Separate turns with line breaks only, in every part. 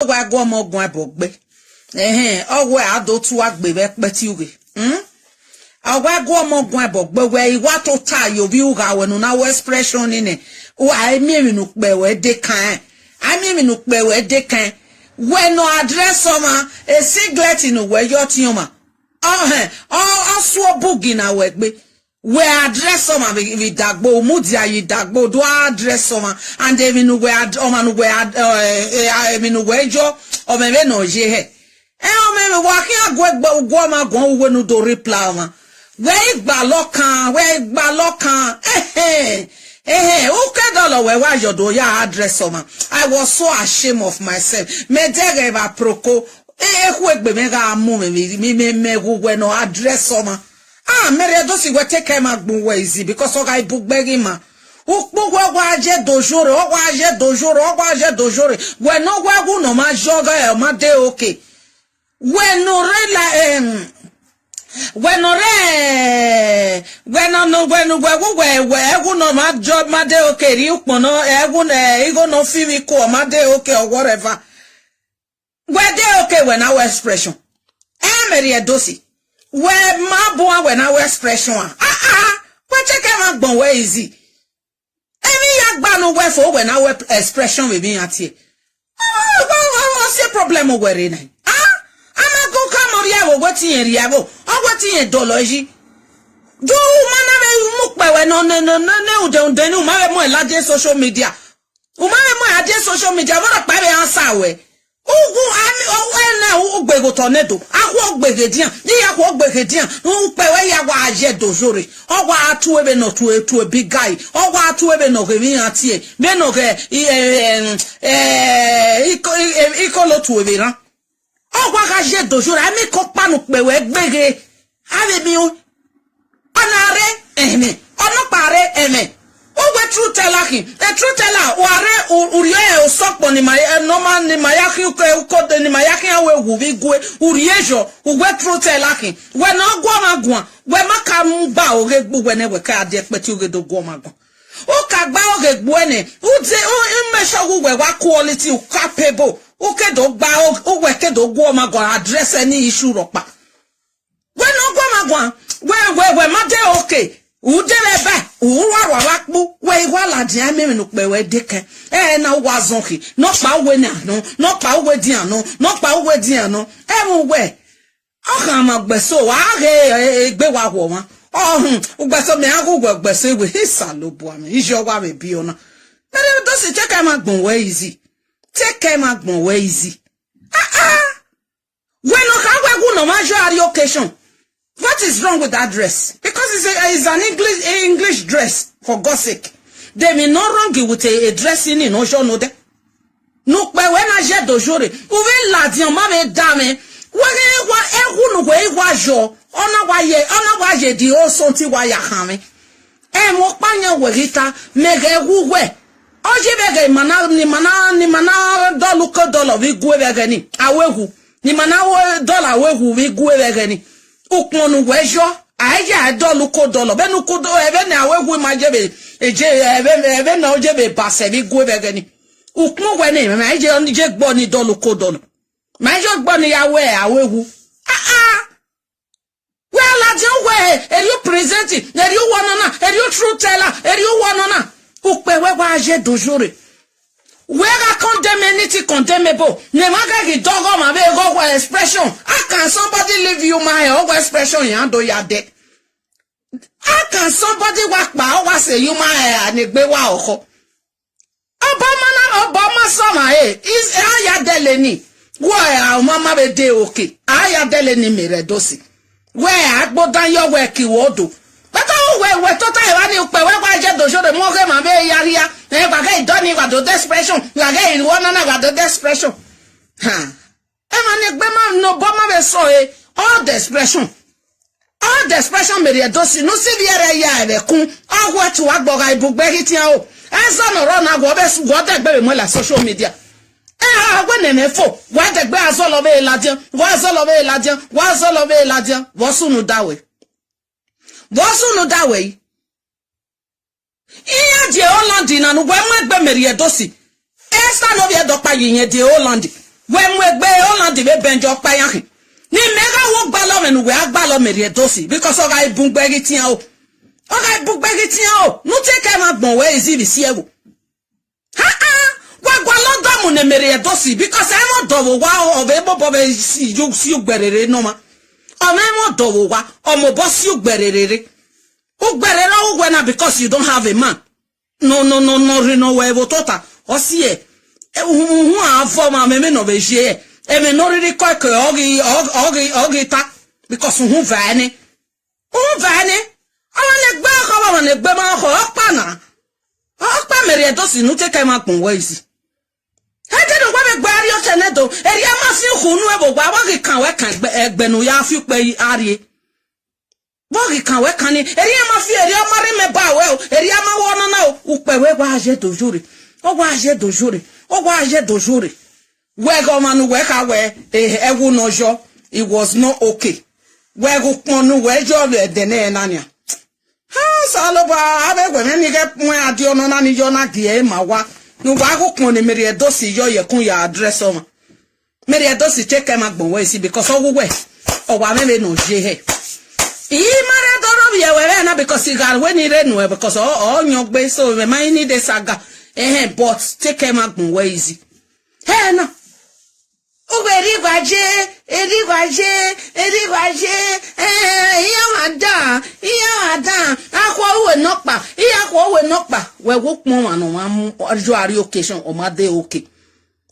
Wa go mo gun abogbe owe adotu agbe be peti uge awa go mo gun abogbe we iwa to tayo bi uga wenu na expression ni o ai mi nu pe we de kan ai mi nu pe we de kan we no address oma a singlet in we yo ti oma so bugi na we gbe we address oma we dagbo mudi ayi dagbo do address oma and even nu we oma nu we nu we jo o me no je he o me wa ki agbo ma gon we nu do reply ma we gba lokan who can dollar we wa yodo ya address oma. I was so ashamed of myself me dege ba proko ku egbe me ga mu me we no address oma. Mary dosi we take my gun we easy because o ga book begging ma. Ukpo wa je dojore, o wa je dojore. We no wa gu no ma joga e ma de okay. We no ma job ma de okay. Ri ukpo no igo no fi ko ma de okay or whatever. We de okay when our expression. Mary dosi. Where my boy when our expression what check my bon where is he? Any yak no where for when our expression will be at here. What's your problem over in? I'm a go come on yabo, what's in yabo, or what's in dology? Do man by when no, don't know my large social media. My social media, what a baby answer way. Go tornado. I walk begedian. I walk begedian. No, pay ya wa je dojore. O wa to ebe no to a big guy. O wa to ebe no giving at ye. Beno ikolo to ebe na. O wa je dojore. I make up panu pe we bege. Ave mi o. Onare eme. Oh, we true teller him. The true teller, uriye usokpo ni maya normal ni mayaki uko ni mayaki awe uvigue uriyejo uwe true teller him. We no gwa we maka mba oge gbu we ne we ka ade peti oge do gwa magwa. O ka gba oge gbu ene uze imesho we wa quality capable. O ke do gba o we ke do gwa magwa address any issue ropa. We no gwa magwa we ma de okay. Udeleba uwa wakpu we wala di ame no pe we deke na wazonki no pa we na no pa we di ano no pa we di ano we o ma gbeso wa egbe wa wo won ugbeso me agu gbeso we hisalo bo am ijo wa me bi ona but do se take am agbon we easy when no ka we gu no ma jo occasion. What is wrong with that dress? Because it's an English dress, for God's sake. They may not wrong with a dressing in Ojo no de. No, but when I jet dojore, uwe la di mame dame, ona waje di o sonti wa ya hame. Mo panya werita mege wuwe. Oje bege ni mana dollar we go bege ni. Awehu. Ni mana dollar wehu we go bege ni. Ukmonu wejo aja $1 benu ko do ebe na awegu ma jebe ebe na ojebe passe bi go be gani ukmu we ni ma je gbo ni $1 ma je gbo ni yawe awegu well la je we e you present e you wanna e you true teller e you wanna ukpe we wa je dojore where condemn anything condemnable. Nemaga ki dogo ma be go expression. How can somebody leave you my expression yando ya de? How can somebody walk by or say you my and egbe wa oko? Obama sama is aya deleni. Why mama be de okay? Aya deleni mere dosi. Where agbo dan your work wodo. But we total wani upe we kwa je dojo de mo ke ma be yaria e ba ke doni wa do expression wa ke won na wa do expression ma ne gbe ma no bo ma be so all the expression me re dosi no si biere ya e kun agwo ti wa gbo ga ibugbe hitian o e so no ro na gwo be su gwo de gbe mo la social media agwo ne me fo wa de gbe aso lo be ladian wo sunu dawe Bosu no that way. Iya je Holland na no gwe magbe Mary dosi. Esther no be edokapayi yen de Holland. when we be on the benjo payan. Ni mega wo gbalo menu we agbalo meri edosi because oga ibugbegi tian o. Oga ibugbegi tian o. Nu take ma gbon we ezi bi si ewo. Wa gbalo damu ne meri edosi because I mo dowo wa obe bobo be si ugberere no ma. O me mo dowo wa omo bo si ugberere. Ugberere ugwena because you don't have a man. No we wo tota. O si e hu afo ma me no be je. Eme no really quite ogi ta because who vane. I want to go ma ho pana. Okpa meri edosi nu take ma pon waisi. He didn't want to bury your tenedo. Eria ma fi hunu ebo gba wa kan we kan egbenu ya fi pe arie. Bogi kan we kan ni eria ma fi eria mari me ba we o eria ma wona na o upe we wa aje dojure. O wa aje dojure. O wa aje dojure. Wego manu weka we ewu nojo it was not okay. Wego ponu wejo le dene nania. Ha saloba abe we me ge pon adio no na ni yo na gie ma wa. Nu wa go pon ni meri edosi yo ye kun ya address o ma. Meri edosi check ma gbon we si because owo we o wa me no je he. I mara doro ye we na because igar we ni re no because o nyogbe so me mai ni de saga. But take ma gbon we easy. Hey na erigwaje, akwa we nokpa, we go pon anu ma ojo ari occasion o ma de okay.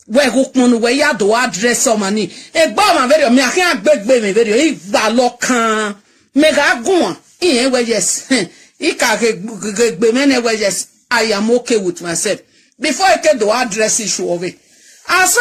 We go pon we ya do address o mani. E gba ma very me akin agbegbe me very igba lokan. Me ga gun iyen we yes. I ka gbe me ne we yes. I am okay with myself. Before I get the address issue of it. As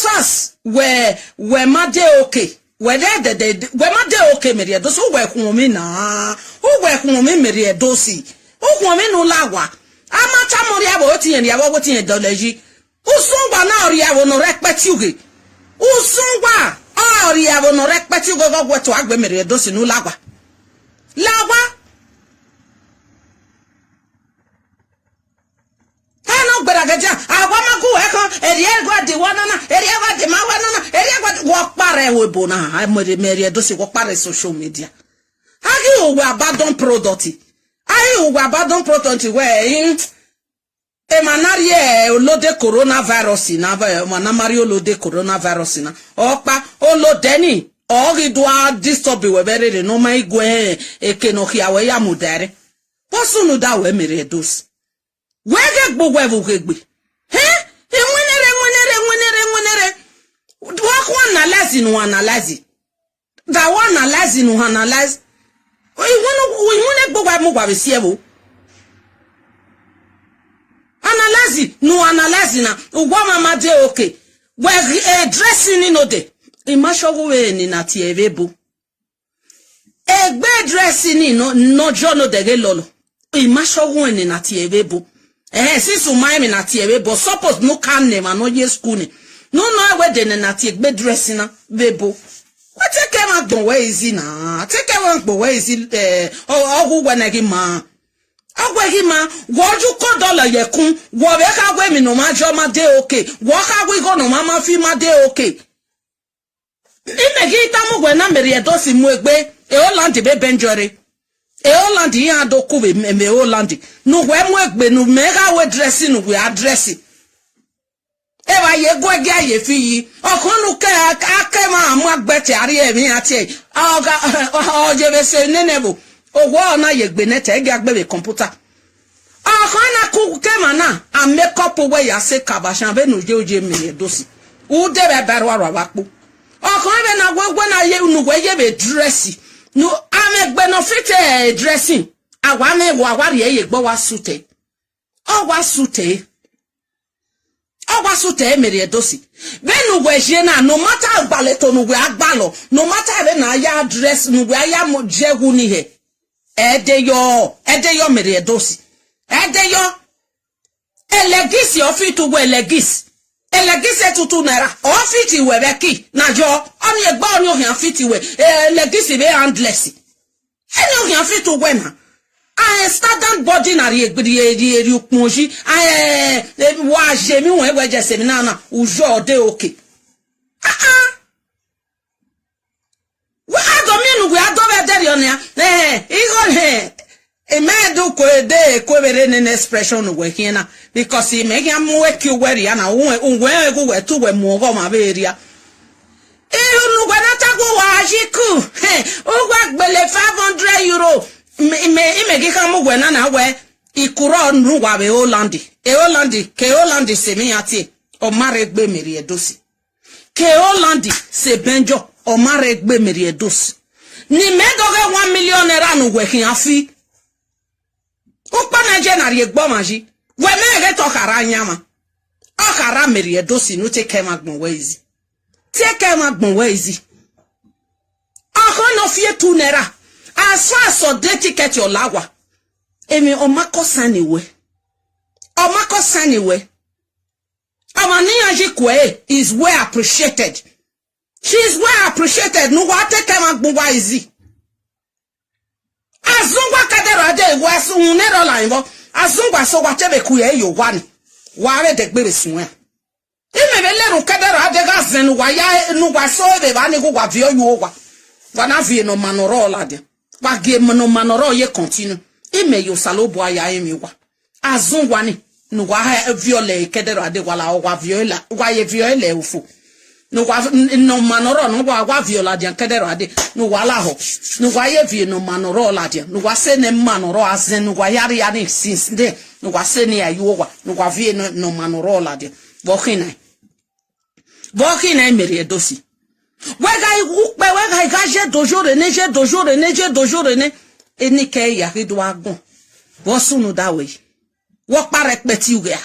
fast where ma de okay. Where they where ma de okay meri edosi who work woman na. Who work woman meri edosi. Who woman no lawa. Amata mori abo oti en ya wo ti en doleji. Usungwa na ori abo no respect you ge. Usungwa ori abo no respect you go to agbe meri edosi no lawa. Lawa Beragaja, I want to go echo, Eriagua de Wanana, Eriagua de Mawana, Eriagua walk pare webona. I'm with the Mary Dosi walk pare social media. How you were abandoned product? I were abandoned product where Emanarie lode coronavirus in Manamario lode coronavirus in Opa, Olo Denny, all it was disturb you were very no my gwe, Ekenohia, where Yamudare. What's no that way, Mary Dos? Wege gbo wevu gegbe. He? Enwenere. Work one analyze no analyze. That one analyze no analyze. We wanna gbo wa mo wa be sievo. Analyze no analyze na. Ugwa mama de okay. We dressing no de. Imasho we ni na ti evebo. Egbe dressing no jono de ge lolo. Imasho we ni na ti evebo. Since my me na tie but suppose no can name and no ye school ne. No we de na tie be dressing na bebo. What take am gbon where is na? Take am gbon where is ogu gwana gi ma. Agwa gi ma, woju ko dollar ye kun, wo be ka gwe mi no ma jo ma de okay. Wo ka gwe go no mama fi ma de okay. Ime gi ta mu gwe na meri edosi mu egbe, e o land be benjore. E Holland ya do kuwe me Holland no we mu egbe no mega we dressing no we addressing e ba ye gwege aye fi yi okonu ke akema amu agbete ari emi ati oga oje be se nenebo owo na ye gbe nete ge agbe be computer okona ku ke mana a make up we ya se kabashan be no je oje me dosi u de be beru ara wa po okon be na gwegwe na ye nu we ye be dressing no I'm benefit dressing. I want me wawari ye gbo wa sute. O wa sute. O wa sute meri edosi. Benu we je na no matter agbaleto no we agbalo. No matter be na ya dress no we ya mo jegu ni he. Ede yo meri edosi. Ede yo. Elegisi ofitu we elegisi. Elegisi tutu naira. Ofiti we beki na jo. Oni egba oni o han fiti we. Elegisi be handless. Eni o han fitu we na. I standard body na ri upunji. Wa jemi we just na ujo de okay. We adominu we adobe there on ya. Igo a man do ko de ko bere ne expression we here because he make am work you where ya na unwe go we to we mo go ma be area. Nu gwa na tago wa jiku. O gwa gbele €500. Me gi kan mo gwa na we ikuro nu gwa be Holandi. Ke Holandi se mi ati o mare gbe meri edosi. Ke Holandi se benjo o mare gbe meri edosi. Ni me doge $1 million nu gwe kin afi. O pa na je na ri egbo maji. We me ge to kara nyama. O kara meri edosi nu te ke magbon we easy. Take care magbon we easy. No fear €2. As far as so de ticket your lawa. Emi omako saniwe. Omako saniwe. Amani kwe is well appreciated. She is well appreciated. No wa take care magbon we easy. Azungwa kadero ade wa sunero la invo. Azungwa so wa tebe kuye yo wani. Wa re de gbere sunwe. Imebele rukadero adega zenu wa ya nu wa so be ba ni go wa vio yo wa. Wa na vie no manoro la de. Wa ge no manoro ye continue. Ime yo salobo aya emi wa. Azungwa ni nu wa viole kedero ade wala wa viola wa ye viole ufu. Nu wa no manoro no wa viola de kedero ade nu wa la ho. Nu wa ye vie no manoro la de. Nu wa se ne manoro azen nu wa yari yani since de. Nu wa se ne ayo wa. Nu wa vie no manoro la de. Bokina meri edosi. Wega gaje dojo rene. Enike ya rido agun. Wosunu dawe. Wo pa repeti uga.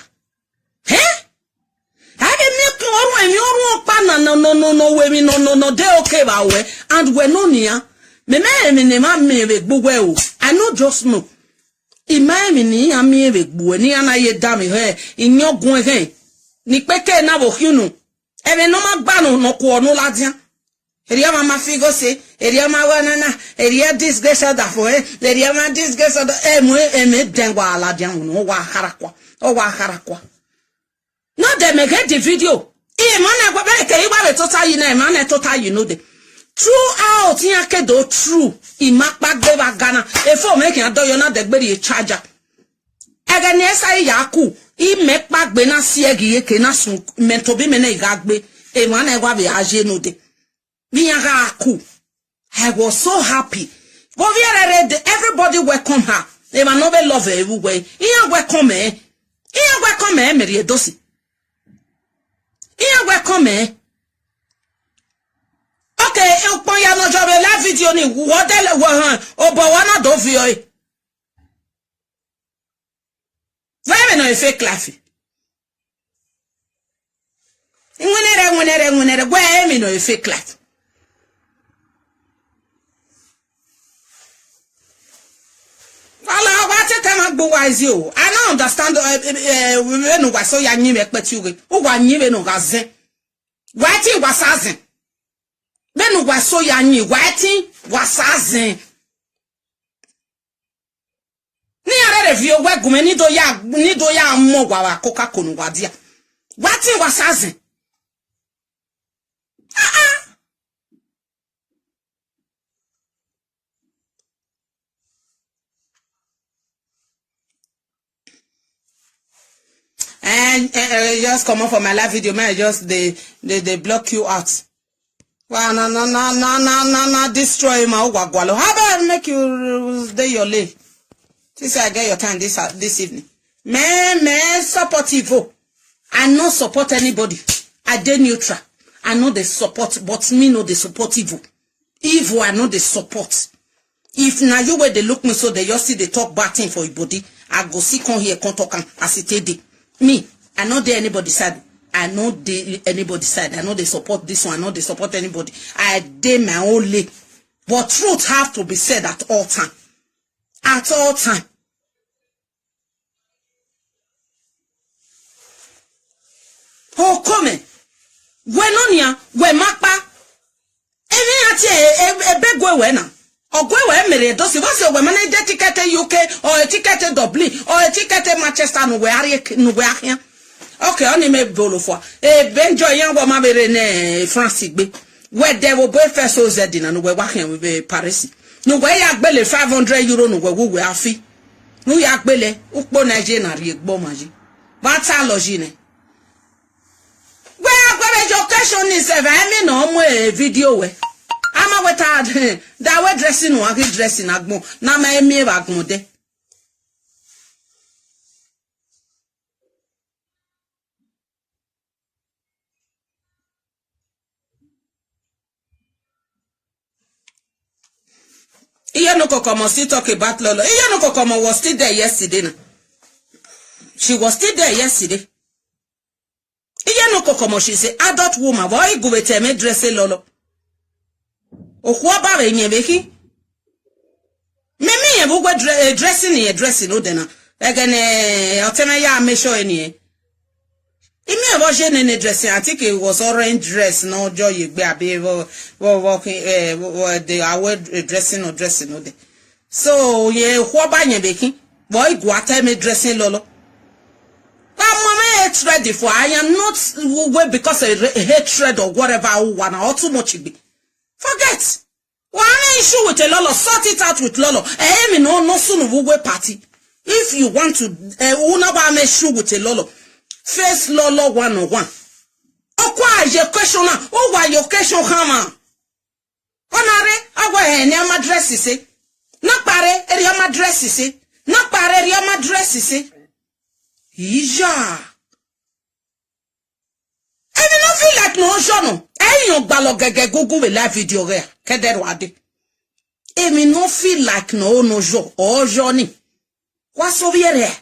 Ade mi oru emi oru pa no we mi no de okay ba we and we no nia. Me ne ma me be gbogbo o. I no just know. Ima mi ni ami be gbo ni ana ye dami inyogun ni peke na bo hunu. Ebe no magbanu no ko no ladia. Eria mama figo se, eria ma wanana, eria disgrace da fo eria ma disgrace da eme dengwa ladia no wa harakwa. O wa harakwa. No de me get the video. E man na be ke iwa be total you na man na total you know de. Throughout yan kedo true. I makpa gbe ba Ghana. E fo make an do yo na de gbe charger. Ega ni esa yaku. I mekpa gbe na siegi ye ke na sun mentobi me na igagbe e man e gwa be aje no de mi aga aku. I was so happy. But everybody welcome her. They were not love her everywhere. Welcome Mary edosi. Welcome okay, upon ya no job la video ni wodele obo wana do video. Vai no fake laugh. Ngwenere gwe mi no fake laugh. Ala wa te kama gbo wise yo. I don't understand we no wa so ya nyi me peti uge. O wa nyi me no gazen. Wa ti wasazen. Be no wa so ya nyi wa ti wasazen. Ni are review we gume ni do ya mo gwa wa koka konu gwa dia. Wa ti wasazen. And just come on for my live video, man. Just they block you out. Well, no, destroy my wagwalo. How about I make you stay your lay? Since I get your time this evening. Man, supportive. I no support anybody. I dey neutral. I know they support, but me no they support evil. Evil, I know they support. If now you where they look me so they just see they talk bad thing for your body, I go see come here, come talk as it dey. Me, I know they anybody side. I know they anybody side. I know they support this one. I know they support anybody. I dey my own lay. But truth have to be said at all time. At all time. Oh, come. When on ya, when makpa. Even at a beg we na. Ogwe we mere dosi wasi ogwe manage ticket UK or a ticket Dublin or a ticket Manchester no we are. Okay, only me bolo for. Benjo young woman ne France be. Where there will be first so zedin and we working with Paris. No way yak bele 500 euro no we are fee. No yak bele ukbo Nigeria na riek bomaji. Bata logine. Where education is a very no video we. Ama weta da we dressing no agi dressing agbo na ma emi agbo de. Iya no kokomo still talk about Lolo. Iya no kokomo was still there yesterday na. She was still there yesterday. Iya no kokomo she say adult woman boy go with me dress Lolo. Okwa ba re nyebeki. Me bu go dressing no de na. Again oteme ya me show any. Imi about ne dressing. I think it was orange dress no joy you be abi walking they are dressing no de. So ye okwa ba nyebeki. Boy go ateme dressing Lolo. It's ready for I am not because of hatred or whatever one or too much be. Forget. One issue with a Lolo, sort it out with Lolo. No soon we party. If you want to unaba me issue with a Lolo, face Lolo 101. Okwa your question now. Why your question hammer? Honore, awa my dress is it. Not pare, my dress is it. Not pare, my dress is it. Ija. I do not feel like no journal. I don't balo gege Google with live video there. Keder wade. I me no feel like no jo or journey. What's over here?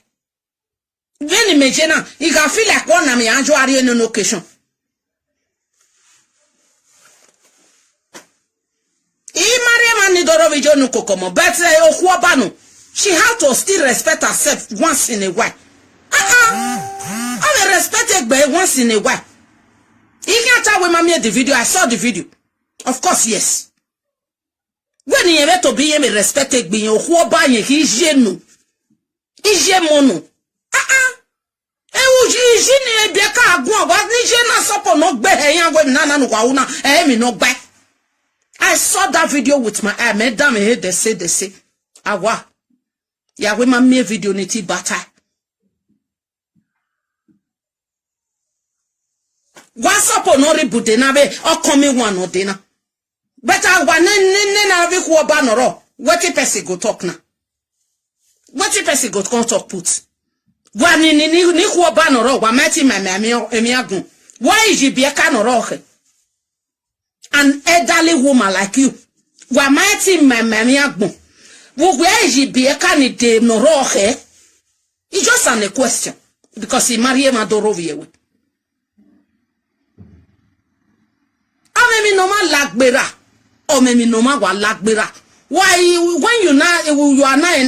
Then imagine you can feel like one of me anjo are in an occasion. Maria Manidoro video no kokomo, but Okwabano. She had to still respect herself once in a while. I respected by once in a while. You can't tell when I made the video. I saw the video. Of course, yes. When you have to be respected, be your who buy you, he's genu. Is ye mono. Eugene Beka go, but Nigena support not better when Nana Wauna, I no back. I saw that video with my eye, madam, they say, Awa. Ya, when my mere video niti butter. What's up on Oribu Denabe or coming one or dinner? But I want na be who banoro. What if person go talk now? What if person go talk put? One in ni who banoro, wa mati my emiagun. Why is you be a canoroche? An elderly woman like you. Wa mati my emiagun. Where is you be a candidate noroche? It's just a question. Because he married Madorovie. Maybe no man lagbera or maybe no man wa lagbera. Why when you are not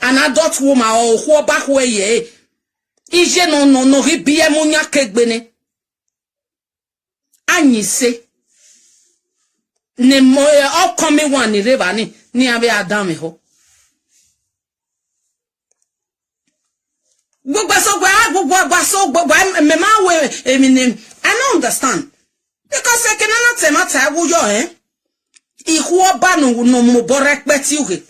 an adult woman or who back where ye is no he be a munya kegbene anyi say ne mo upcoming one ni river ni abe adame ho gbogbo me ma we I don't understand. Because I cannot say matter who you Ihuo banu no mo borek betiuge.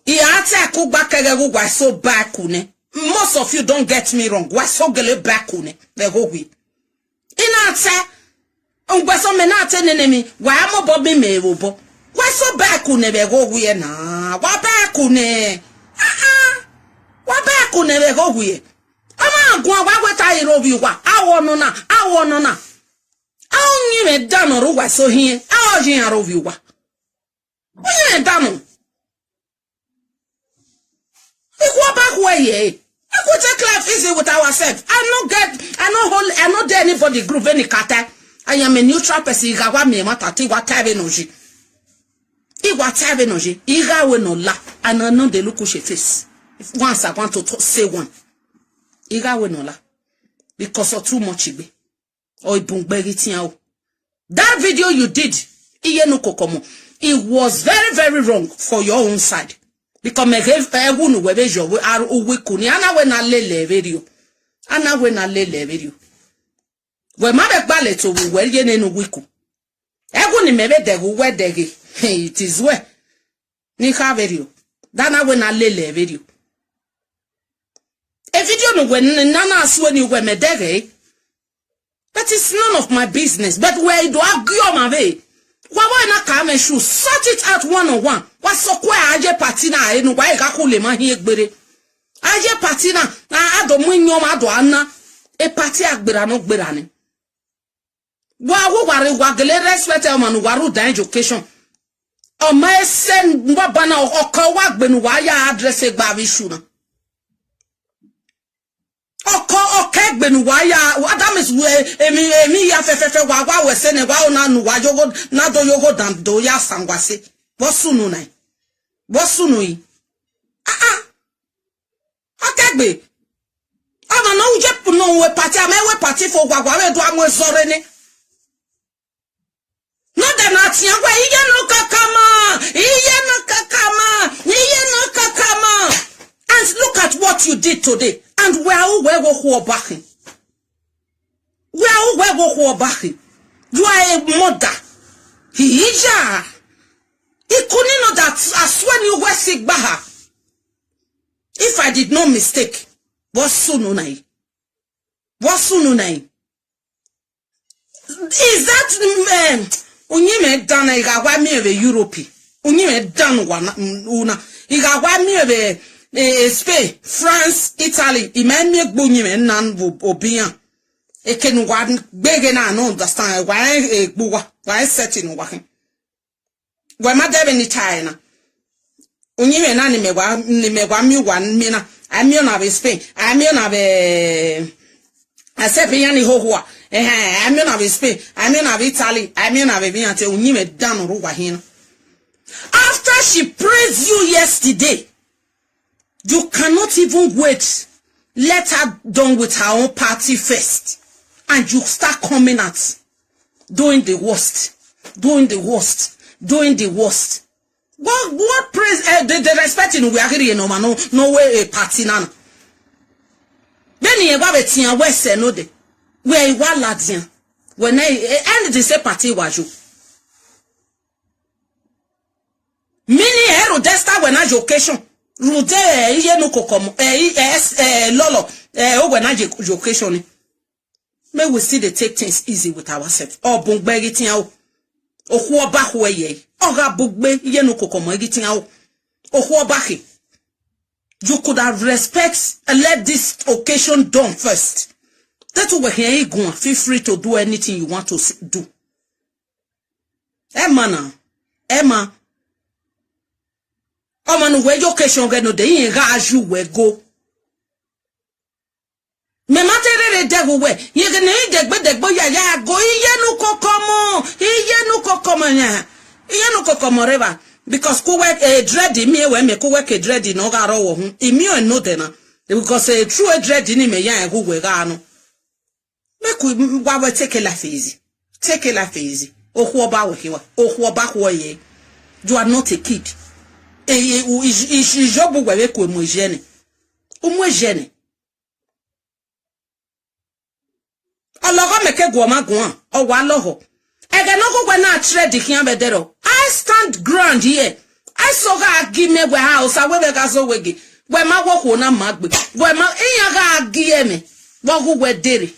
Iate ku bakege go gwa so bakune. Most of you don't get me wrong. Gwa so gele bakune. The go wi. Inate ongwa so menate nenemi. Wa mo bobi me wobo. Gwa so bakune be go wi na. Wa bakune. Wa bakune be go wi. Ama gwa wa gweta irobi wa. Awono na. Aunyi me dano ro wa so hie. Awojin arobi wa. Oyin me dano. Go back where ye. I could take life easy with ourselves. I not dare anybody group any kata. I am a neutral person. Igawa me matati wa tabe noji. Iwa tabe noji. Iga we no la. And I know the look she face. If once I want to say one. Iga we no la. Because of too much ibe. Or ibungbegi tiao. That video you did. Iye no kokomo. It was very, very wrong for your own side. Because me wunu webe jo we are uwikuni. Ana we na lele video. Ana we na lele video. We mabe bale to we ye ne no wiku. Egu ni mebe degu we degi. It is we. Ni ka video. Dana we na lele video. A video no we nana aswe ni we me dege. That is none of my business. But where do I go my way? Why not come and shoot? Sort it out one-on-one. What's so quiet? Aje patina enu why kakule man here gbere. Aje patina na ado munyom ado anna e pati agbera no gbera ni. Wa wo ware wagele respect e man waru dan education. O ma sen ngba bana oko wa gbenu wa ya address e gba bi shuna. Okay, gbenu wa ya Adam is emi ya fefefe wa we se ne wa na nu wa jogo na do yogo dan do ya sangwase. Bosunu nai. Bosunu yi. Akegbe. Ama no uje no we party ame we party for gwa we do amwe sore ni. No dem na tia gwa iye no kakama. Iye no kakama. Iye no kakama. And look at what you did today. And where go back? Where go back? You are a mother. He is ya. He couldn't know that as when you were sick baha. If I did not mistake, what's sununai? What's sununai? Is that unyime dana igawa mi eve Europe? Unyime dana una igawa mi eve Spain, France, Italy, imemi gbonyi me nan obian. Eken wan bege na no understand why why setting wa. Why ma debe ni China. Unyi me na ni me wa mi wan mi na. Ami na be Spain, ami na be asepe ni hohoa. Ami na be Spain, ami na be Italy, ami na be biante unyi me dan ro wa hin. After she praised you yesterday, you cannot even wait. Let her done with her own party first. And you start coming at doing the worst. Doing the worst. Doing the worst. What praise the respecting we are here no way a party nana. Then you have a tia west no de. Where you are ladian. When I end the say party was you. Many hero desta when I occasion. Rude iye no kokomo Lolo when I education. May we see the take things easy with ourselves. Oh bungbe gitin o ohu oba ho ye oga bugbe iye no kokomo gitin o ohu oba he. You could have respect and let this occasion done first. That's why here you go. Feel free to do anything you want to do. Emma. Man, where your question get no day in Raju we go. Me matter the devil way. You can eat the boy ya go. Iye no kokomo ya. Iye no kokomo reva. Because ku work a dready me when me ku work a dready no garo wo hu. Imi no dena. Because a true dready ni me ya go we ga no. Make we take a life easy. Take a life easy. Ohu oba wo hiwa. Ohu oba ho ye. You are not a kid. Jobu wewe ko mo jene umo jene ologo meke go ma go o wa loho ege no go na trade kian bedero. I stand ground here. I saw ga give me we house we ga so wegi we ma wo ko na magbe we ma iya ga gi me wo go we dere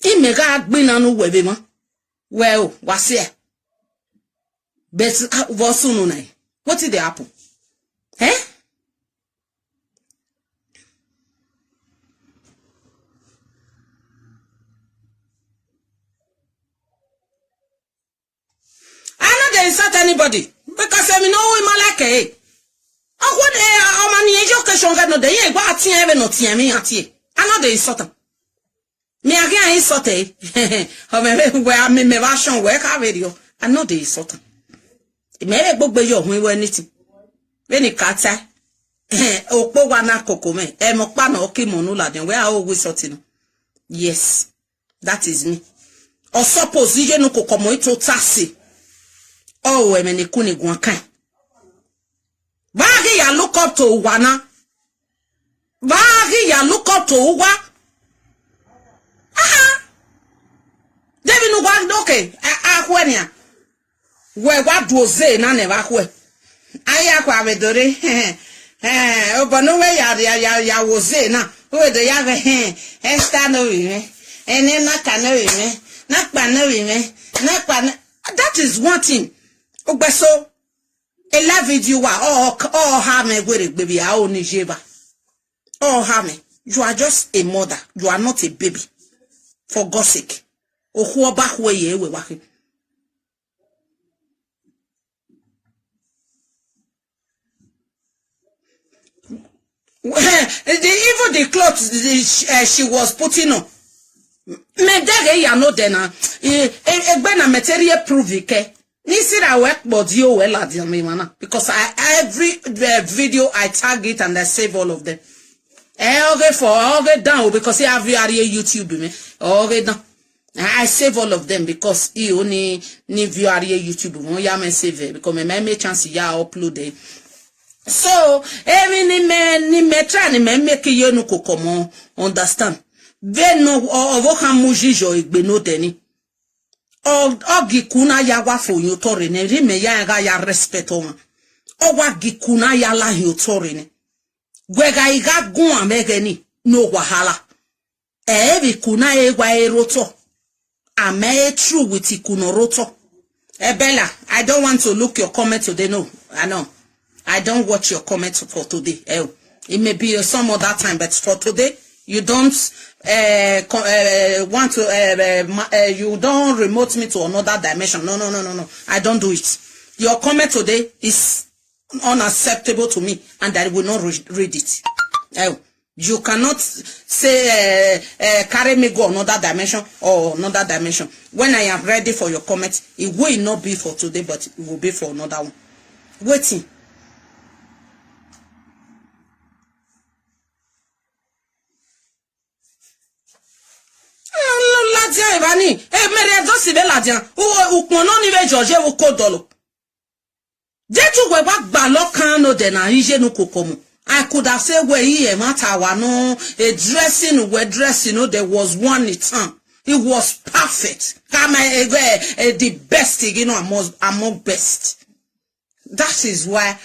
ime ga gbe na no we be ma we o wase bet wo sunu na. What did they happen? Eh? I know they insult anybody because I mean no we malake. I want mani education get no dey gba atin ebe no tin me atie. I know they insult them. Me again insult o me version work video. I know they insult them. Maybe gbogbo yo hun we anything. When it kata opo wa na koko me e mo pa na oke mo no laden we are always sorting. Yes, that is me. Or suppose you no koko mo ito tasi. Oh, emeni kuni gwankan. Bagi ya look up to wana. Bagi ya look up to uwa. Aha. Devi no gwa okay. Ahwenya. We what was na never kwe. Aya kwa bedore. Obano we ya was na. We de ya esther no we. Ene na kana we. Na pa no we. Na pa. That is one thing. Ogbeso. A love video all have me with baby. I only jeva. Oh, Hammy, you are just a mother. You are not a baby. For God's sake. Oh, who back where you were working. Even the clothes she was putting on. Me dege ya no dena. Egbena material prove it. Nisira work but you well at me mana. Because every video I tag it and I save all of them. Okay for okay down because you have YouTube me. Okay down. I save all of them because you only view area YouTube. Mo ya me save it because me chance ya upload it. So ni me try ni me make you no kokomo understand. Ve no ovo kan mujijo igbe no teni. Ogi kuna ya wa for you tore ne ri me ya respect o ma. O wa gikuna ya la you tore ne. Gwega iga gun amegeni no wahala. Ebi kuna egwa eroto. Ame true with ikuno roto. Bella, I don't want to look your comment today. No, I know. I don't watch your comments for today. It may be some other time, but for today, you don't want to. You don't remote me to another dimension. No. I don't do it. Your comment today is unacceptable to me, and I will not read it. You cannot say carry me go another dimension or another dimension. When I am ready for your comment, it will not be for today, but it will be for another one. Waiting. I could have said where he matter no a dressing where dressing there was one time. It was perfect. Come the best, among best. That is why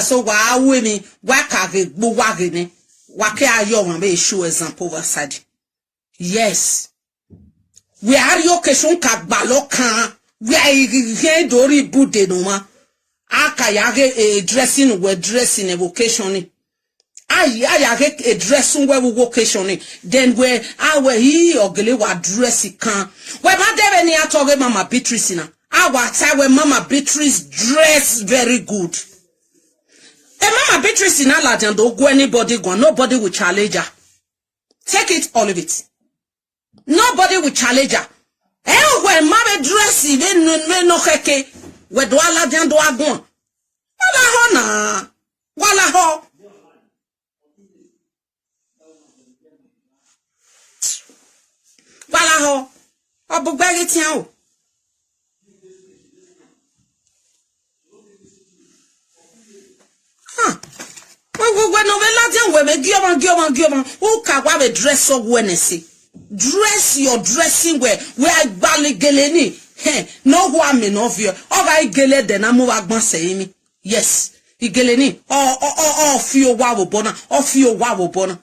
so why women wakage buwagene wake ayo be show example aside. Yes. We are your question kagbalokan we are dori bude no ma. Akayage a dressing where dressing a vocation. I a dressing where vocation. Then where our he or gelewa dressing can. Where my devil near talking Mama Beatrice na. Our time when Mama Beatrice dress very good. And Mama Beatrice in Aladdin don't go anybody go. Nobody will challenge her. Take it, all of it. Nobody will challenge her. And when Mama dress even no heke. We do Aladdin do agon. Wala ho na. Wala ho. Wala ho. Obugbegi tian o. We no Aladdin we me gioman. Who ka wa be dress up wenesi. Dress your dressing wear. We are baligeleni. No one me no fear. Oga igele de na mo agban seyimi. Yes. Igele ni. Fio wa bona. Fio wa bona.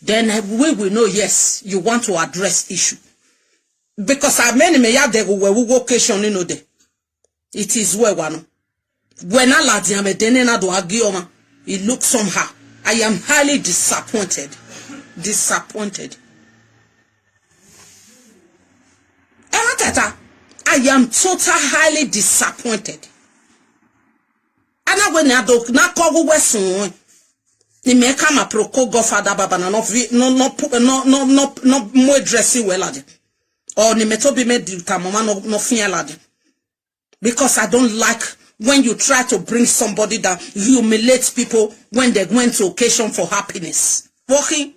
Then we will know yes, you want to address issue. Because I many me ya de we vocation no de. It is where one. When Allah di ame dene na do agioma, it looks somehow. I am highly disappointed. Disappointed. I am totally highly disappointed. And when I do not call Wesson, the make come a pro godfather baba no more dressing well at it. Or the metobi made the tamama no fear lad. Because I don't like when you try to bring somebody that humiliates people when they went to occasion for happiness. Walking.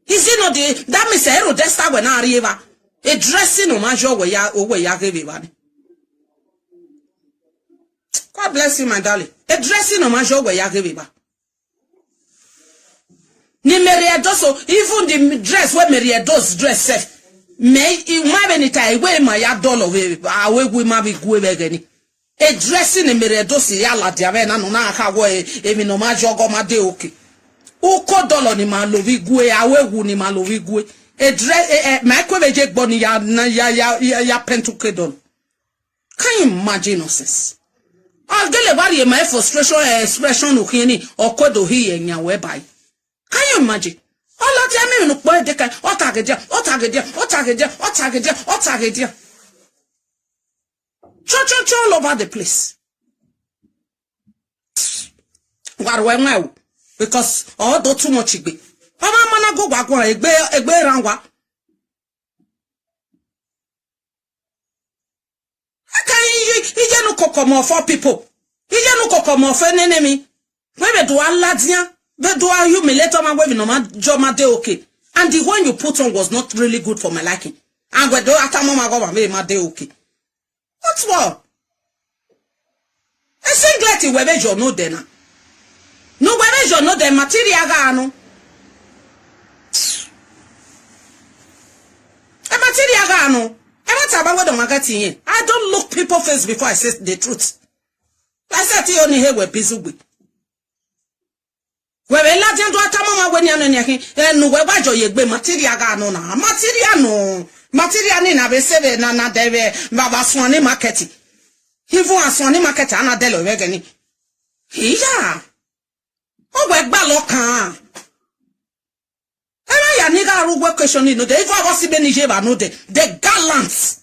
Is it not the that means a hero desta when I arrive? A dressing no major way ya give it. God bless you, my darling. A dressing no majo where ya give ba. Ni Mary Edos, even the dress where Mary Edos dress self. May you ma benita we ma ya dollar we awe ma be go begani. A dressing in Mary Edos ya la dia na no na aka wo e mi no majo go ma de okay. Uko dollar ni ma lovi gue awe ni ma lovi gue. A dress my kwebeje gboni ya pentuke don. Can you imagine nonsense? I'll get a body my frustration expression ukini or kodo he and ya whereby. Can you imagine? All of them no boy they can or target Cho all over the place. What we now? Because all do too much igbe. Mama mana go back one egbe ranwa. Ije no kokomo for people. Ije no kokomo for enemy. When do aladia, we do humiliate my way no man joma de okay. And the one you put on was not really good for my liking. And we do atamoma go my de okay. What's more? A singlet we be no dena. No we no the material ga no. A material ga no. I don't look people face before I say the truth. I said to you only here we're busy with. Where we let you do a tamama when you're no where you be material no material in a besebe na deve baba swani market. Even a swani market ana delo vegani. Yeah. Oh we baloka. Ya nigga rugwe question no de if I was be Nigeria no the gallants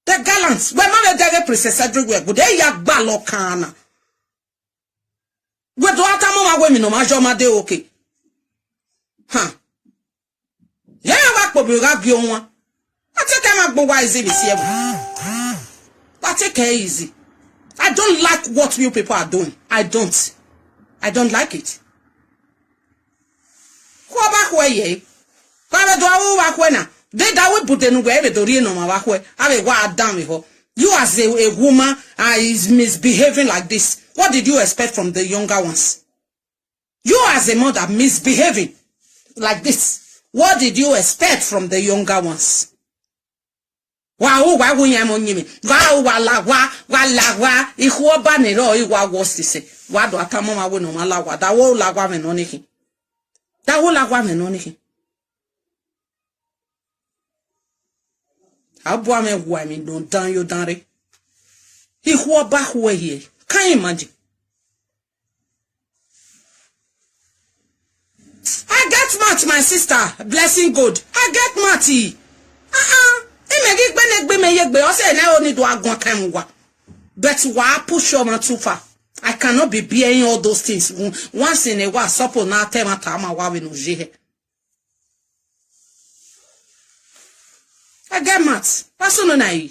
when my dege princess everywhere but they ya balokana we do atamo we mi no majo ma de okay ha ya wa po bi ga bi onwa ateke ma gbo wa easy be see take easy. I don't like what you people are doing. I don't like it. Kwa bakwe ye. Kwa do awu bakwe na. They that we put in where the real no bakwe. Ave wa adam before. You as a woman is misbehaving like this. What did you expect from the younger ones? You as a mother misbehaving like this. What did you expect from the younger ones? Wa wunya monyimi. Wa ihu ba ne ro iwa wosise. Wa do atamo ma we no mala wa. Da wo lagwa me no niki. Da wo lagwa me no niki. Abwa me gwa mi don dan yo danre. Ihu ba ho here. Can you imagine? I get match, my sister. Blessing God. I get matty. But why push your too far? I cannot be bearing all those things. Once in a while, supple na tema tama wawe no jehe. I get match. What's on na? Eh?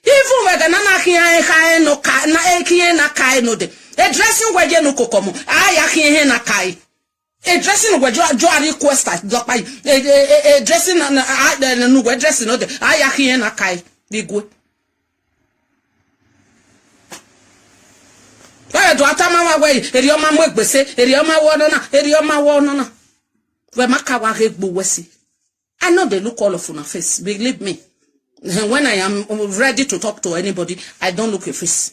Even when the nana kiye no ka na kiye na kai no de. A dressing where you no kokomo. I kiye na kai. A dressing where you request edokapayi. A dressing no we dressing no de. I kiye na kai. Be good. Where do atama way? Erioma mwegbese. Erioma wonona. Erioma wonona. We makawa regbo wesi. I know they look all of on a face. Believe me. When I am ready to talk to anybody, I don't look a face.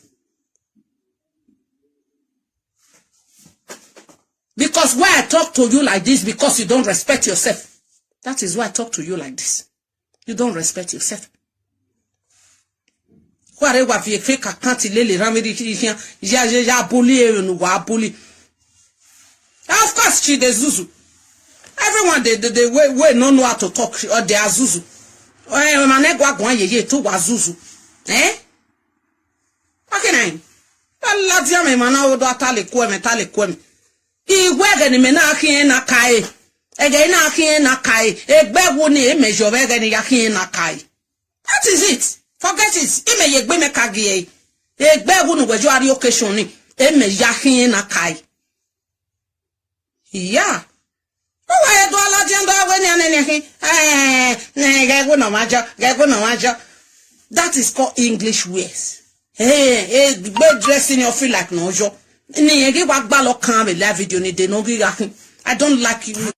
Because why I talk to you like this, because you don't respect yourself. That is why I talk to you like this. You don't respect yourself. Of course, she the Zuzu. Everyone they don't know how to talk, or they are Zuzu. Eh? Okay, Allah me mana do atale kweme. Igwe ni mena akin na kai. Ege na akin na kai. Egbe wo ni measure ege ni akin na kai. That is it. Forget it. Ime yegbe me kagie. Egbe wo no gwejo ari occasion ni. Eme yakin na kai. Yeah. Why do Allah gender when that is called English words. Hey, bed dressing you feel like no jo. Ni give back balo can be live video ni de no give. I don't like you.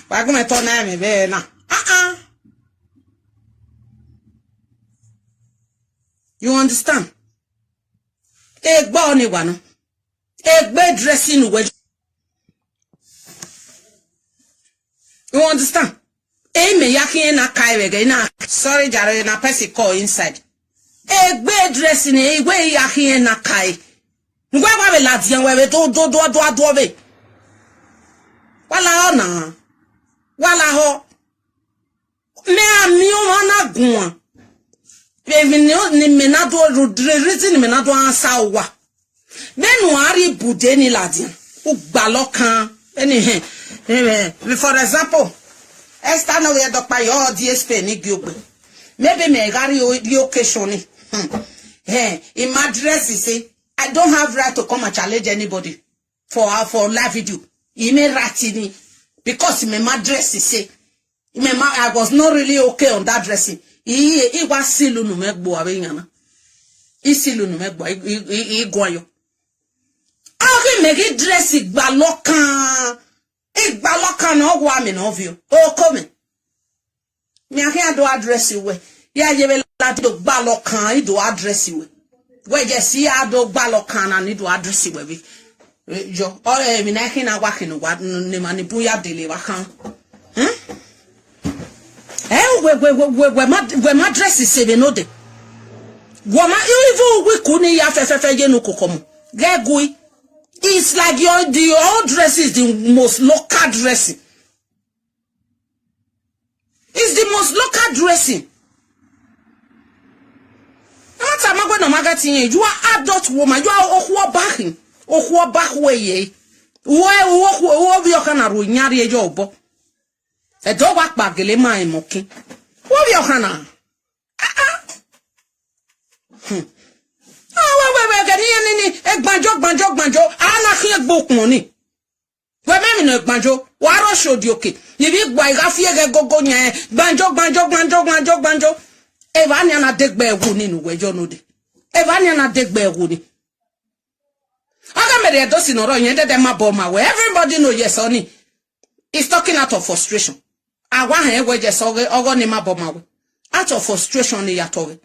Why go me turn me be na. You understand? Egba oni wa no. Bed dressing we. You understand? Me yakin na kai we na. Sorry jare na person call inside. Bed dressing we yakin na kai. Ngwa ba be ladian we do be. Wala ona. Wala ho. Me ami o na gun. Ni menado reason ni menado ansa wa. Menu ari bude ni ladian. U gba lokan. For example, esther no edokapayi or DSP ni gbe. Maybe me gari the occasion ni. In my dress he say I don't have right to come and challenge anybody for live video. He may ratini because me my dress he say I was not really okay on that dressing. He was silu no megbo abenyana. He silu no megbo he goyo. Okay, make it dress it balokan. It balokan no go am of you. Oh come. Me akin do address you we. Ya ye be la do balokan, he do address you we. We just see I do balokan and he do address you we. Jo, all me na kin na wakin wa ni manipu ya dele wa kan. We ma dress is se be no de. Woma even we kuni ya fe je no kokomo. Get gui. It's like the old dress is the most local dressing. It's the most local dressing. You are adult woman. You are okwa backing. Okwa back way. Wo bi okana ro nyare ejo obo. E do wa pagele man mokin. Wo bi okana. Gbanjo. Ana ki egbokun ni. We me no gbanjo. Wa ro shodi oke. Ni bi gba iga fi ege gogo yen. Gbanjo. Eva ni ana degbe ewu ni nu wejo no de. Eva ni ana degbe ewu ni. Aga me de dosi no ro yen de ma bo ma we. Everybody know yes oni. He's talking out of frustration. Awa han we just ogo ni ma bo ma we. Out of frustration ni ya towe.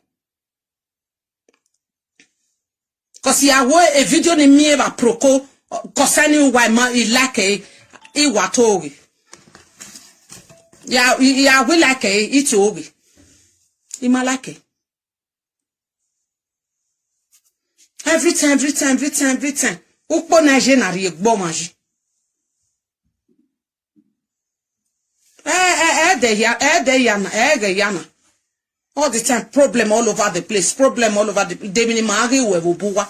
Cause ya wo a video ni mi eva proko concerning why ma ilake I watogi. Ya we like it ogi. Imalake. Every time. Ukpo na je na ri egbo maji. Yana. All the time, problem all over the place. Demi maagi wevo buwa.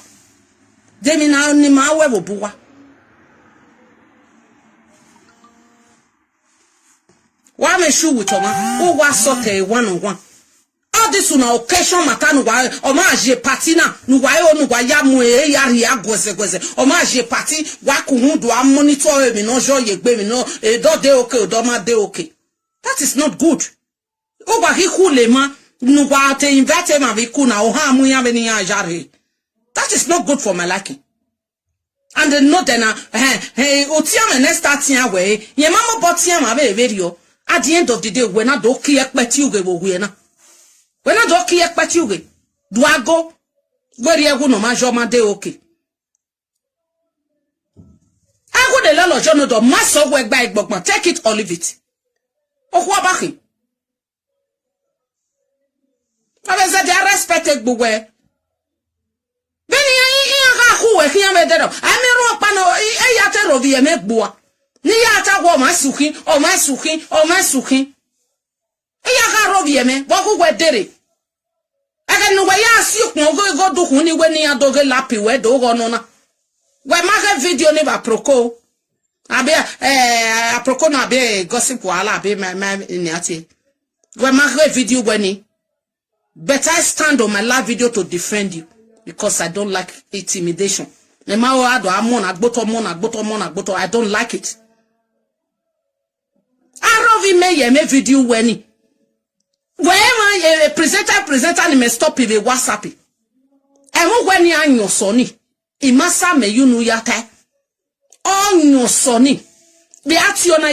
Demi na ni ma wevo buwa. Wa me shoe with oma. Who was sote one-on-one. All this on occasion matter no wa. Oma je party na. No wa yo no wa ya mu yari ya gweze. Oma je party. Wa kuhundu a monitor me no jo yegbe me no. Do de okay. Do ma de okay. That is not good. Oba hi kulema. That is not good for my liking. And the note na otiam next starting away. Ye mama botiam abe video. At the end of the day, when I do ki ekpeti uge wo we na. When I do ki ekpeti uge, do I go where ye go no ma jo ma de okay. I go the lolo jono do maso we gba igbogbo. Take it or leave it. Okwa baki. I said they respected buwe. Beni ya kuwe kiya medero. Amero pano yate rovi eme bua. Ni yata wo masuki, o masuki. Ya ka rovi eme, boku we dere. Aga no we ya siuk no go do huni we ni adoge lapi we do go no na. We make video ni ba proko. Abe aproko na be gossip wala be ni ati. We make video we ni. But I stand on my live video to defend you because I don't like intimidation. I don't like it. I love me video when wherever a presenter may stop with a WhatsApp. emu weni anyo soni imasa me yunu yata onyo soni be ationa.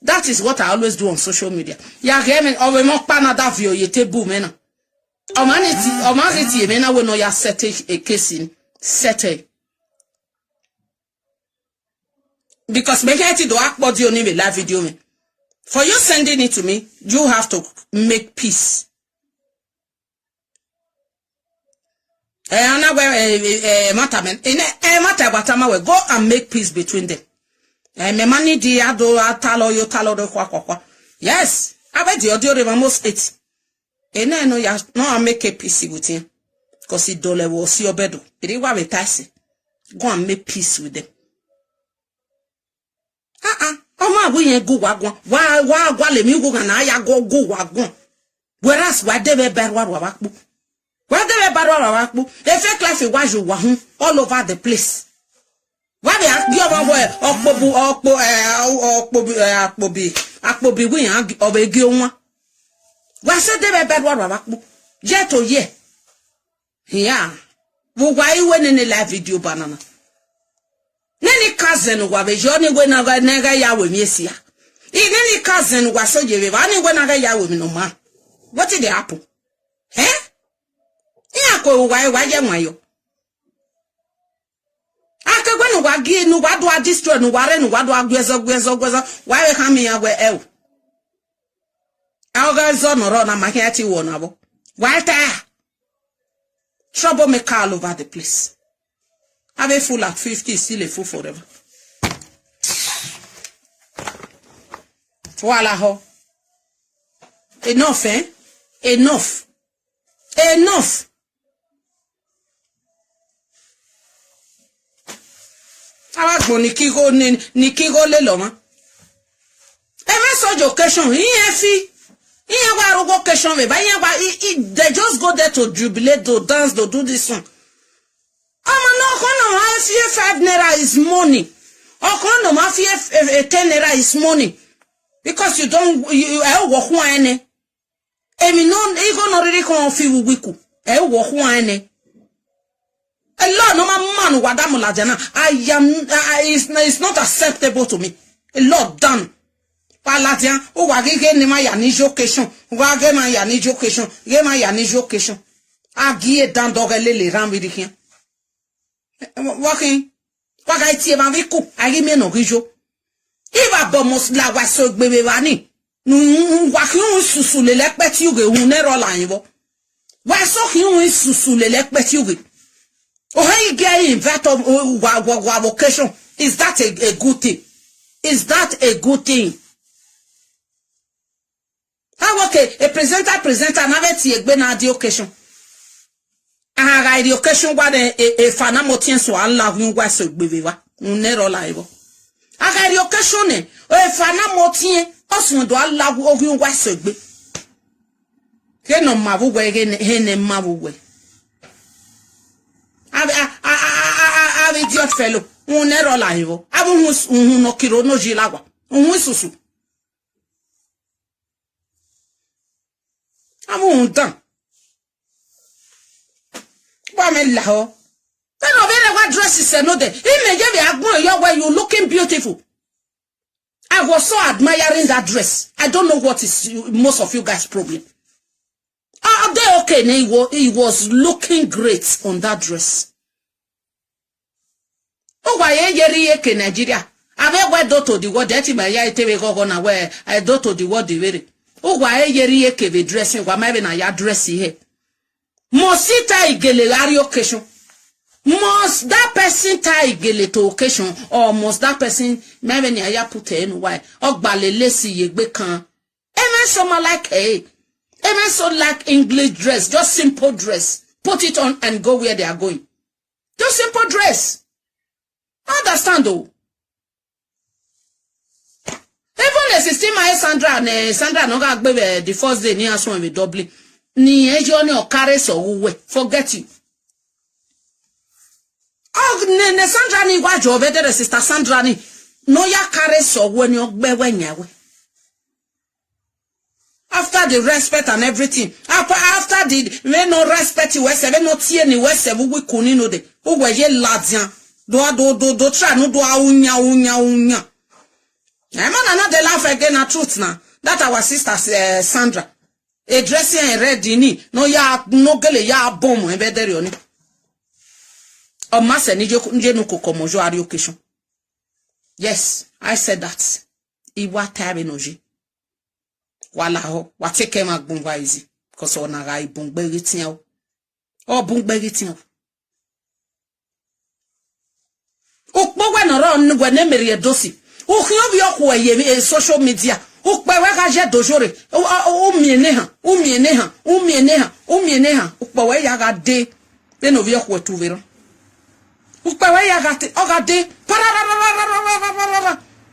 That is what I always do on social media. Ya game or mo pana da vio yete boom mena. O maniti mena we no ya set a case in set. Because make it do akbody only me live video me. For you sending it to me, you have to make peace. Matter we go and make peace between them. Me mani di ado talo do kwa. Yes, I bet the audio almost 8. No ya no I make a peace with him. Cause he dole will see your bedu. It is what we taste. Go and make peace with them. Oma we yen go wagon. Wa le mi go na ya go wagon. Whereas why they be bad wa wakbu. Why they be bad wa wakbu. They fake life wa ju wa all over the place. Why they give away akpobi we obegi onwa. Why say they be bad wa wakbu. Jet to ye. Yeah. Why when in the live video banana. Nany cousin wa be joni we na ga ya we miesia. Nany cousin wa so je we ani we na ga ya we no ma. What did happen? Ya ko wa je nwayo. Aka gwe no wa gi no wa do a destroy no ware no wa do agwezo wa we ha me ya we e. Alga zo no ro na ma hi ati wo na bo. Why ta? Trouble make all over the place. Have a fool at 50 is still a fool forever. Voila ho. Enough, eh? Enough. Awa nikigo le loma. Even such occasion, they just go there to jubilate, to dance, to do this one. If 5 naira is money, or 10 naira is money, because you don't walk one. I mean, no, you no really come feel wiku. Walk one. A lot no man wadamula jana. It's not acceptable to me. A lot done. Paladian, oh, wagige ni ma yanijo question. Wage ma yanijo question. Ge ma yanijo question. Agie dan dogele le rambi here. Walking. Wagaiti eva viku. Agi me no gijo. Iba bomos la waso gbebe wani. Wakin susu le lekpeti yuge unero la yibo. Waso hin susu le lekpeti yuge. Oh, how you get invite of vocation? Is that a good thing? Is that a good thing? How okay? A presenter, never see a the occasion. Ah, the occasion what a fanamotien so Allah who was so beviva, unero live. Ah, the occasion, a fanamotien, also do Allah who was so be. Heno mavu again, hene mavu. I idiot fellow, unero live. I won't no kiro no jilawa, unwisusu. I won't done. Laho. Then over what dress is another. You're looking beautiful. I was so admiring that dress. I don't know what is most of you guys' problem. Are they okay? He was looking great on that dress. Oh, why ye Nigeria? I wear do to the word that my ya tebe go na wear. I do to the word the very. Oh, why ye ke dressing? Why maybe na ya dress here? Mosita igele occasion. Must that person tie igele to occasion, or must that person maybe na ya put in why? Ogbalele si yegbe kan. Even someone like even so like English dress, just simple dress. Put it on and go where they are going. Just simple dress. Understand though. Even the system Sandra no ga gbe the first day ni aso we double. Ni ejo ni o carry so we forget you. Oh ne Sandra ni wajo obede the sister Sandra ni no ya carry so we ni ogbe wenyawe. after the respect and everything. After the we no respect you, we no tie ni we se we kuni no de. We ye ladian. Do try no do unya. I'm not the laugh again a truth now. That our sister Sandra. A dressing and ready ni. No ya no gele ya bomb and better on it. O massa ni je no kokomojo ari occasion. Yes, I said that. Iwa tabe noji. Wala ho, wa take ma gbungwa easy. Cause ona ga ibungbe ritin o. O bungbe ritin o. O gbo na ro ngwe na mere edosi. O khion bi okwo ye social media. O pe we ga je dojore. O miene ha, o miene ha, o miene ha, o miene ha. O pe we ya ga de. Be no bi okwo tu vero. O pe we ya ga te, o ga de.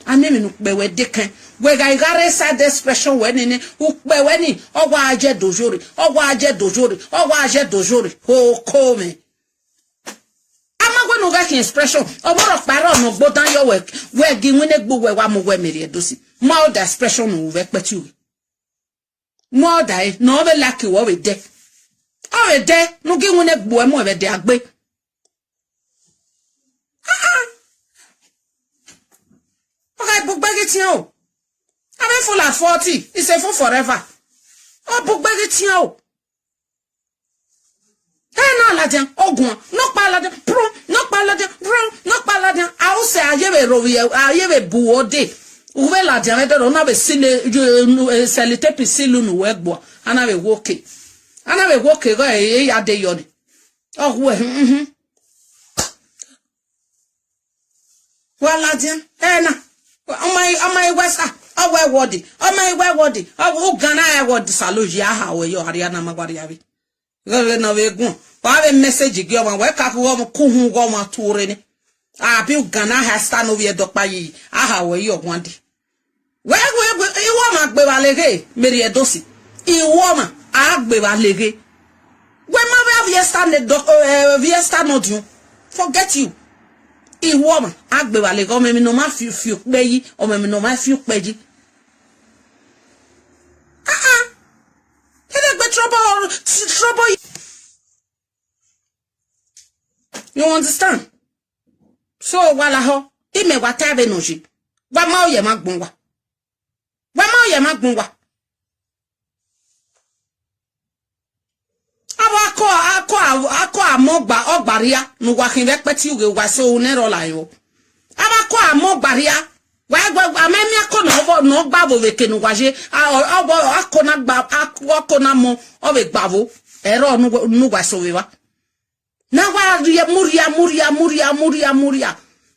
Anemi no pe we de kan. We ga igare side expression we ni ukpe we ni ogwa aje dojore ho come amagwe no ga kin expression oboro paro no gbodan yo we gi win egbo we wa mo we mere edosi more the expression no we petu more die no be lucky wo we de o we de no gi win egbo e mo we de agbe okay bugbe gitin o I'm full at 40. It's a full forever. Oh, book baggy tio. Hey, no, Ladian. Oh, go on. No paladin. Pro. No paladin. Pro. No paladin. I will say, I have a rovia. I have a buode. Uwe Ladian. I don't have a silly salitape silun wegbo. And I will walk it. And I will walk it. I day yod. Oh, well. Well, Ladian. Hey, na. On my west. Oh, where wadi? Oh, my where wadi? Oh, Ghana, what saluji? Aha, where you Ariana Magariavi. Go no way go. Have a message give and wake up Kuhu Goma Tourene. Ah, Bill Ghana has stand over edokapayi. Aha, where you want. Where you want Bevalege, Mary Edosi. You woman, I Bevalege. When my Viesta not you. Forget you. I woman, I Bevalege, or maybe no ma few bayi, or maybe no ma few bayi. Trouble. You understand? So wala ho, ime watabe noji. Wa ma oye magbunwa. Wa ma oye magbunwa. Ako amogba ogbaria nu wa kin repeti uge wa so nero la yo. Abako amogbaria wa amemi akona no gbavo veke nu waje akona gba akona mo obe gbavo ero nu wa so wewa. Now muria.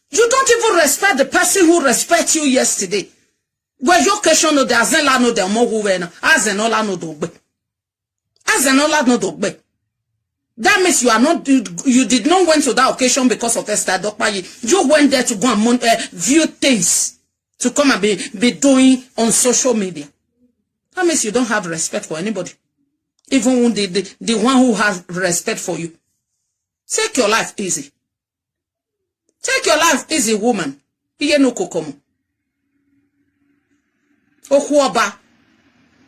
You don't even respect the person who respect you yesterday. Where your question no de azenla no de mogu wena azenola no dogbe. Azenola no dogbe. That means you did not went to that occasion because of Esther Edokapayi. You went there to go and view things to come and be doing on social media. That means you don't have respect for anybody. Even the one who has respect for you. Take your life easy. Take your life easy, woman. Iye no kokomo. Okuoba.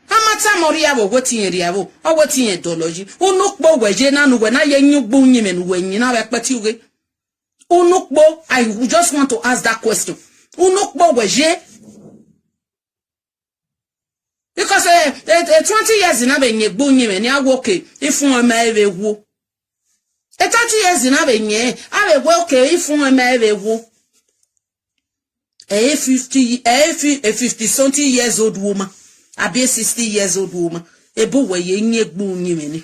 Amata moria wo wetin riawo. O wetin ideology. Unukbo weje na nu we na ye nyugbo nyime nu we nyina we peti uge. Unukbo, I just want to ask that question. Unukbo weje. Because 20 years na be nyegbo nyime ni awoke ifun ma ewe wo. 30 years in avenye, I will work if one may wo. A 50 something years old woman, a be 60 years old woman, a boy ye boon yimini.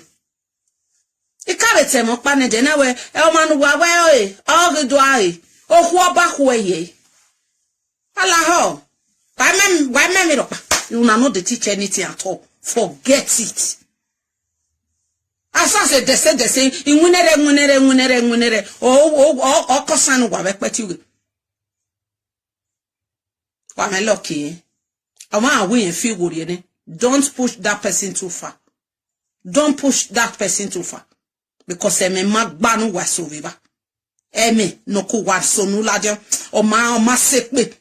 A carrot mo paned anywhere, Elman wawe, all the dry, or who back way. Allah, why me, you not the teach anything at all. Forget it. Asa se say inwunere o kosanu wa peti we wa me lucky ama we feel good ye. Don't push that person too far. Don't push that person too far because me magbanu wa so viva eme no ko wa so nu laje o ma sepe